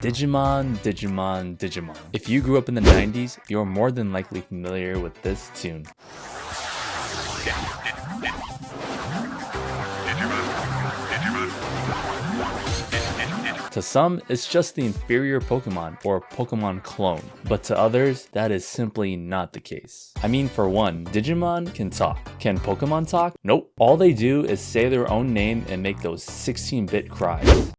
Digimon, Digimon, Digimon. If you grew up in the 90s, you're more than likely familiar with this tune. To some, it's just the inferior Pokemon or Pokemon clone, but to others, that is simply not the case. I mean, for one, Digimon can talk. Can Pokemon talk? Nope. All they do is say their own name and make those 16-bit cries.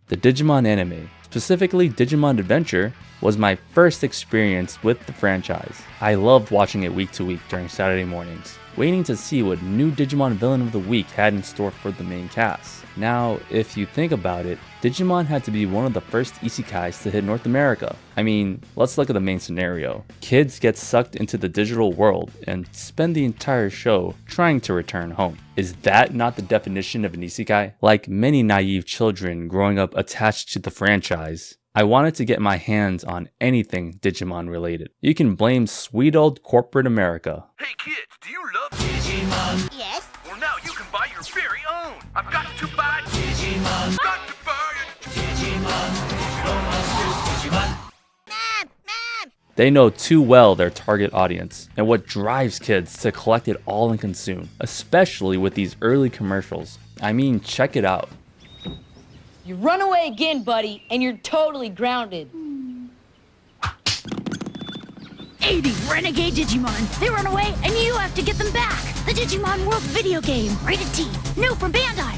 The Digimon anime, specifically Digimon Adventure, was my first experience with the franchise. I loved watching it week to week during Saturday mornings, waiting to see what new Digimon villain of the week had in store for the main cast. Now, if you think about it, Digimon had to be one of the first isekais to hit North America. I mean, let's look at the main scenario. Kids get sucked into the digital world and spend the entire show trying to return home. Is that not the definition of an isekai? Like many naive children growing up attached to the franchise, I wanted to get my hands on anything Digimon related. You can blame sweet old corporate America. Hey kids, do you love Digimon? Yes. Well, now you can buy your very own. I've got to buy Digimon. Got to buy it. Digimon. Digimon. Mom! They know too well their target audience and what drives kids to collect it all and consume, especially with these early commercials. I mean, check it out. You run away again, buddy, and you're totally grounded. 80 renegade Digimon. They run away, and you have to get them back. The Digimon World video game. Rated T. New from Bandai.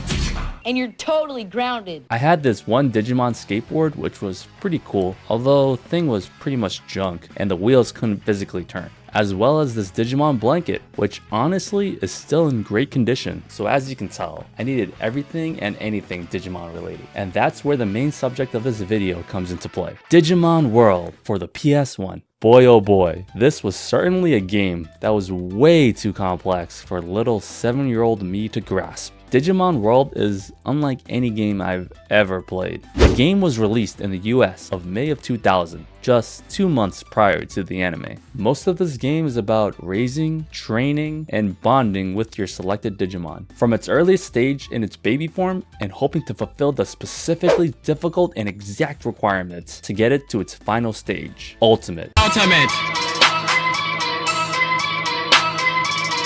And you're totally grounded. I had this one Digimon skateboard which was pretty cool, although the thing was pretty much junk and the wheels couldn't physically turn. As well as this Digimon blanket, which honestly is still in great condition. So as you can tell, I needed everything and anything Digimon related. And that's where the main subject of this video comes into play. Digimon World for the PS1. Boy oh boy, this was certainly a game that was way too complex for little 7-year-old me to grasp. Digimon World is unlike any game I've ever played. The game was released in the US of May of 2000, just 2 months prior to the anime. Most of this game is about raising, training, and bonding with your selected Digimon, from its earliest stage in its baby form and hoping to fulfill the specifically difficult and exact requirements to get it to its final stage, Ultimate.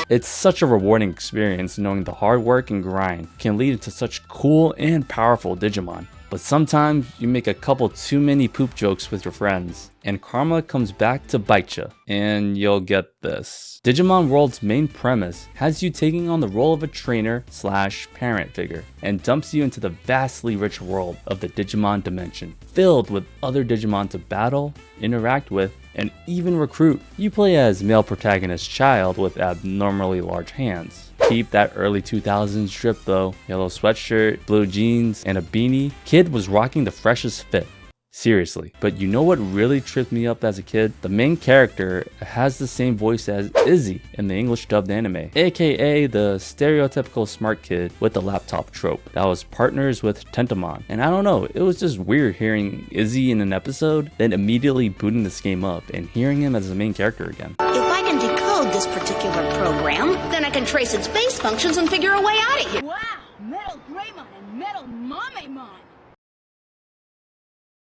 It's such a rewarding experience knowing the hard work and grind can lead to such cool and powerful Digimon. But sometimes you make a couple too many poop jokes with your friends, and karma comes back to bite you, and you'll get this. Digimon World's main premise has you taking on the role of a trainer / parent figure, and dumps you into the vastly rich world of the Digimon dimension, filled with other Digimon to battle, interact with, and even recruit. You play as male protagonist Child with abnormally large hands. Keep that early 2000s drip though. Yellow sweatshirt, blue jeans, and a beanie. Kid was rocking the freshest fit. Seriously. But you know what really tripped me up as a kid? The main character has the same voice as Izzy in the English dubbed anime, aka the stereotypical smart kid with the laptop trope that was partners with Tentamon. And I don't know, it was just weird hearing Izzy in an episode, then immediately booting this game up and hearing him as the main character again. If I can decode this particular program, then I can trace its base functions and figure a way out of here. Wow! Metal Greymon and Metal Mamemon!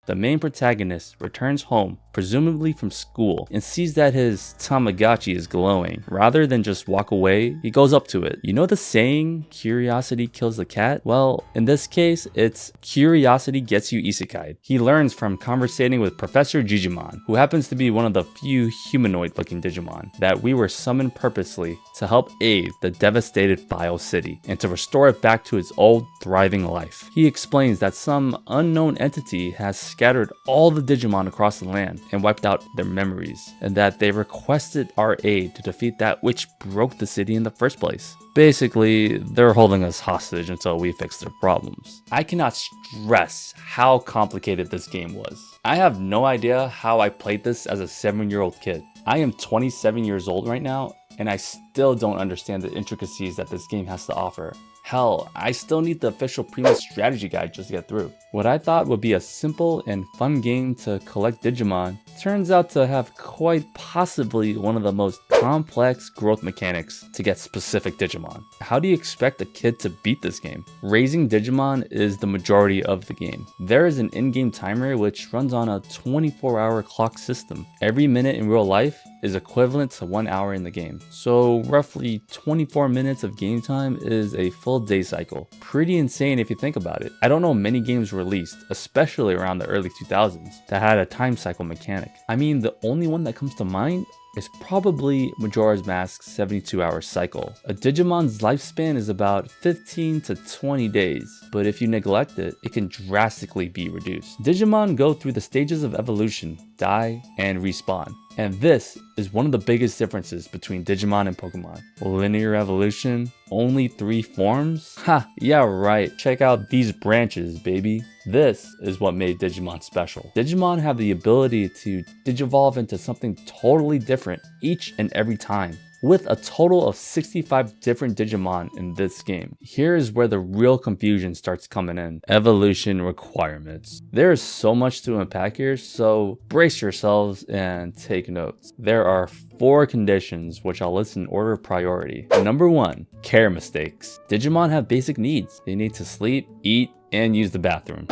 The main protagonist returns home, presumably from school, and sees that his Tamagotchi is glowing. Rather than just walk away, he goes up to it. You know the saying, curiosity kills the cat? Well, in this case, it's curiosity gets you isekai'd. He learns from conversating with Professor Digimon, who happens to be one of the few humanoid-looking Digimon, that we were summoned purposely to help aid the devastated Bio City, and to restore it back to its old, thriving life. He explains that some unknown entity has scattered all the Digimon across the land and wiped out their memories, and that they requested our aid to defeat that which broke the city in the first place. Basically, they're holding us hostage until we fix their problems. I cannot stress how complicated this game was. I have no idea how I played this as a 7-year-old kid. I am 27 years old right now, and I still don't understand the intricacies that this game has to offer. Hell, I still need the official premium strategy guide just to get through. What I thought would be a simple and fun game to collect Digimon turns out to have quite possibly one of the most complex growth mechanics to get specific Digimon. How do you expect a kid to beat this game? Raising Digimon is the majority of the game. There is an in-game timer which runs on a 24-hour clock system. Every minute in real life is equivalent to 1 hour in the game. So roughly 24 minutes of game time is a full day cycle. Pretty insane if you think about it. I don't know many games released, especially around the early 2000s, that had a time cycle mechanic. I mean, the only one that comes to mind is probably Majora's Mask's 72-hour cycle. A Digimon's lifespan is about 15 to 20 days, but if you neglect it, it can drastically be reduced. Digimon go through the stages of evolution, die, and respawn. And this is one of the biggest differences between Digimon and Pokemon. Linear evolution, only 3 forms? Ha, yeah right, check out these branches, baby. This is what made Digimon special. Digimon have the ability to digivolve into something totally different each and every time, with a total of 65 different Digimon in this game. Here is where the real confusion starts coming in. Evolution requirements. There is so much to unpack here, so brace yourselves and take notes. There are 4 conditions which I'll list in order of priority. Number 1, care mistakes. Digimon have basic needs. They need to sleep, eat, and use the bathroom.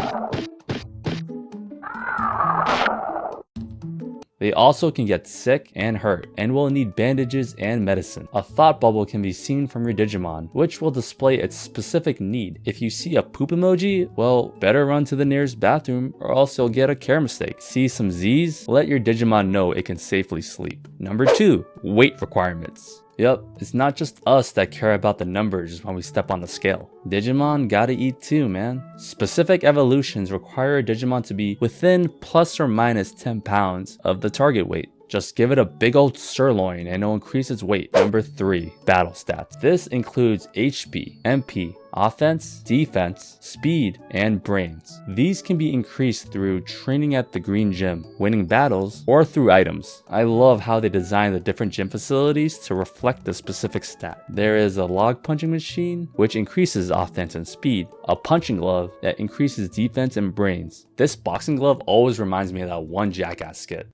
They also can get sick and hurt, and will need bandages and medicine. A thought bubble can be seen from your Digimon, which will display its specific need. If you see a poop emoji, well, better run to the nearest bathroom or else you'll get a care mistake. See some Z's? Let your Digimon know it can safely sleep. Number 2, weight requirements. Yep, it's not just us that care about the numbers when we step on the scale. Digimon gotta eat too, man. Specific evolutions require a Digimon to be within plus or minus 10 pounds of the target weight. Just give it a big old sirloin and it'll increase its weight. Number 3, battle stats. This includes HP, MP, offense, defense, speed, and brains. These can be increased through training at the green gym, winning battles, or through items. I love how they design the different gym facilities to reflect the specific stat. There is a log punching machine, which increases offense and speed, a punching glove that increases defense and brains. This boxing glove always reminds me of that one Jackass skit.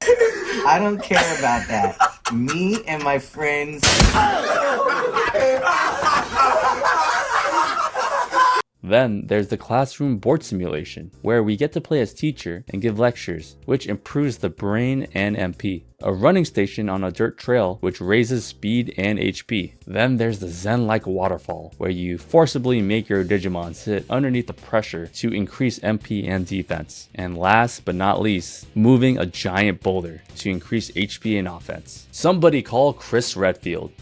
I don't care about that. Me and my friends. Then there's the classroom board simulation, where we get to play as teacher and give lectures, which improves the brain and MP. A running station on a dirt trail, which raises speed and HP. Then there's the Zen-like waterfall, where you forcibly make your Digimon sit underneath the pressure to increase MP and defense. And last but not least, moving a giant boulder to increase HP and offense. Somebody call Chris Redfield.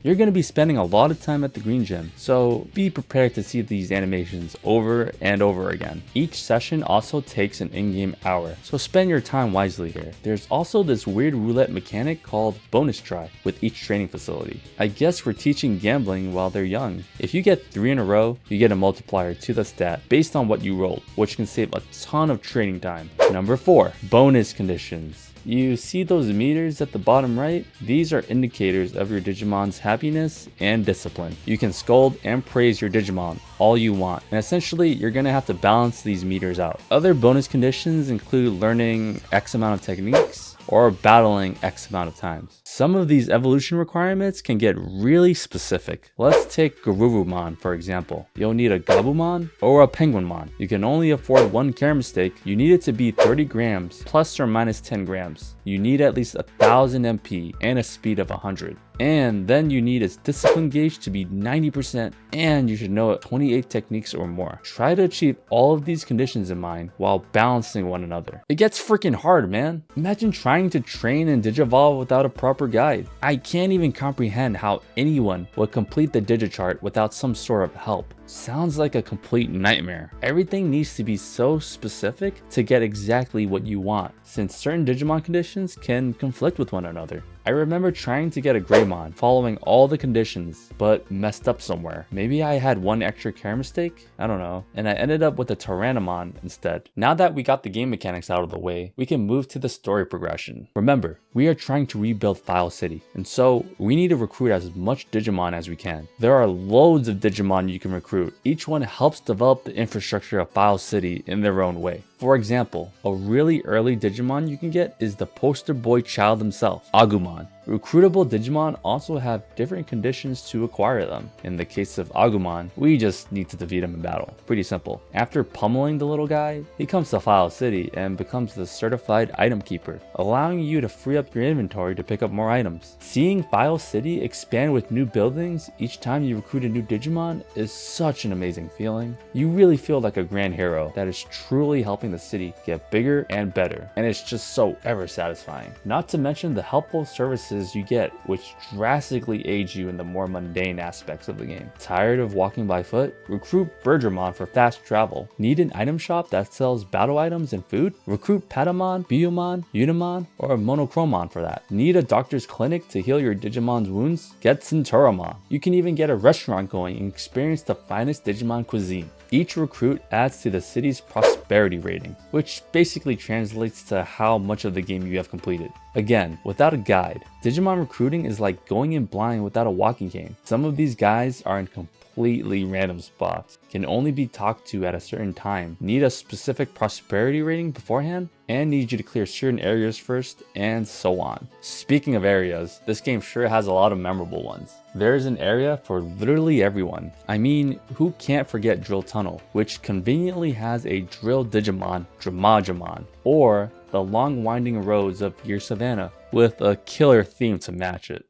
You're going to be spending a lot of time at the green gym, so be prepared to see these animations over and over again. Each session also takes an in-game hour, so spend your time wisely here. There's also this weird roulette mechanic called bonus try with each training facility. I guess we're teaching gambling while they're young. If you get 3 in a row, you get a multiplier to the stat based on what you rolled, which can save a ton of training time. Number 4, bonus conditions. You see those meters at the bottom right? These are indicators of your Digimon's happiness and discipline. You can scold and praise your Digimon all you want, and essentially you're gonna have to balance these meters out. Other bonus conditions include learning X amount of techniques or battling X amount of times. Some of these evolution requirements can get really specific. Let's take Garurumon for example. You'll need a Gabumon or a Penguinmon. You can only afford 1 care mistake. You need it to be 30 grams plus or minus 10 grams. You need at least 1000 MP and a speed of 100. And then you need its discipline gauge to be 90%, and you should know 28 techniques or more. Try to achieve all of these conditions in mind while balancing one another. It gets freaking hard, man. Imagine trying to train and Digivolve without a proper guide. I can't even comprehend how anyone would complete the Digichart without some sort of help. Sounds like a complete nightmare. Everything needs to be so specific to get exactly what you want, since certain Digimon conditions can conflict with one another. I remember trying to get a Greymon, following all the conditions, but messed up somewhere. Maybe I had one extra care mistake? I don't know. And I ended up with a Tyrannomon instead. Now that we got the game mechanics out of the way, we can move to the story progression. Remember, we are trying to rebuild File City, and so we need to recruit as much Digimon as we can. There are loads of Digimon you can recruit. Each one helps develop the infrastructure of File City in their own way. For example, a really early Digimon you can get is the poster boy child himself, Agumon. Recruitable Digimon also have different conditions to acquire them. In the case of Agumon, we just need to defeat him in battle. Pretty simple. After pummeling the little guy, he comes to File City and becomes the certified item keeper, allowing you to free up your inventory to pick up more items. Seeing File City expand with new buildings each time you recruit a new Digimon is such an amazing feeling. You really feel like a grand hero that is truly helping the city get bigger and better, and it's just so ever satisfying. Not to mention the helpful services you get, which drastically aid you in the more mundane aspects of the game. Tired of walking by foot? Recruit Bergermon for fast travel. Need an item shop that sells battle items and food? Recruit Patamon, Biyomon, Unimon, or Monochromon for that. Need a doctor's clinic to heal your Digimon's wounds? Get Centauramon. You can even get a restaurant going and experience the finest Digimon cuisine. Each recruit adds to the city's prosperity rating, which basically translates to how much of the game you have completed. Again, without a guide, Digimon recruiting is like going in blind without a walking cane. Some of these guys are in completely random spots, can only be talked to at a certain time, need a specific prosperity rating beforehand, and need you to clear certain areas first, and so on. Speaking of areas, this game sure has a lot of memorable ones. There's an area for literally everyone. I mean, who can't forget Drill Tunnel, which conveniently has a Drill Digimon, Dramajamon, or the long winding roads of Gear Savannah with a killer theme to match it.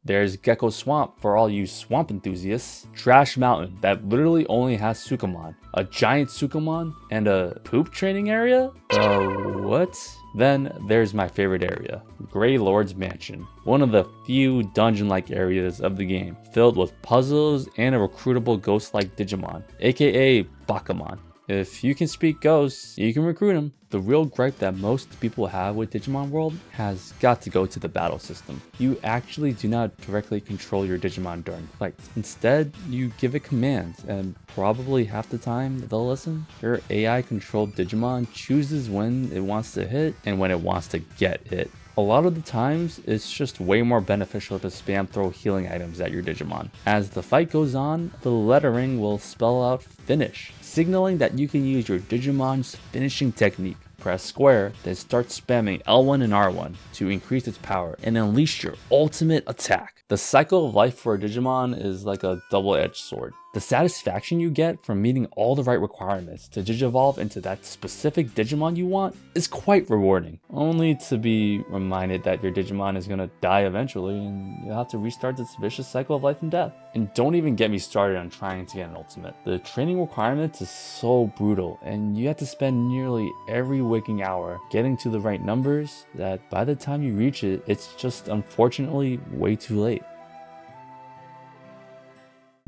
There's Gecko Swamp for all you swamp enthusiasts. Trash Mountain that literally only has Sukamon, a giant Sukamon, and a poop training area? What? Then there's my favorite area, Grey Lord's Mansion, one of the few dungeon-like areas of the game, filled with puzzles and a recruitable ghost-like Digimon, aka Bakamon. If you can speak ghosts, you can recruit them. The real gripe that most people have with Digimon World has got to go to the battle system. You actually do not directly control your Digimon during fights. Instead, you give it commands, and probably half the time they'll listen. Your AI controlled Digimon chooses when it wants to hit and when it wants to get hit. A lot of the times, it's just way more beneficial to spam throw healing items at your Digimon. As the fight goes on, the lettering will spell out finish, signaling that you can use your Digimon's finishing technique. Press square, then start spamming L1 and R1 to increase its power and unleash your ultimate attack. The cycle of life for a Digimon is like a double-edged sword. The satisfaction you get from meeting all the right requirements to Digivolve into that specific Digimon you want is quite rewarding, only to be reminded that your Digimon is gonna die eventually and you'll have to restart this vicious cycle of life and death. And don't even get me started on trying to get an ultimate. The training requirements is so brutal, and you have to spend nearly every waking hour getting to the right numbers that by the time you reach it, it's just unfortunately way too late.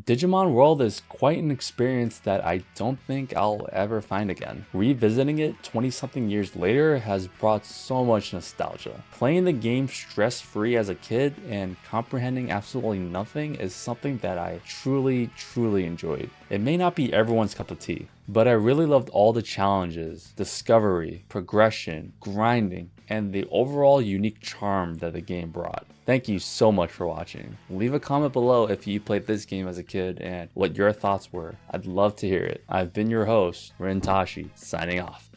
Digimon World is quite an experience that I don't think I'll ever find again. Revisiting it 20-something years later has brought so much nostalgia. Playing the game stress-free as a kid and comprehending absolutely nothing is something that I truly enjoyed. It may not be everyone's cup of tea, but I really loved all the challenges, discovery, progression, grinding, and the overall unique charm that the game brought. Thank you so much for watching. Leave a comment below if you played this game as a kid and what your thoughts were. I'd love to hear it. I've been your host, RynTashi, signing off.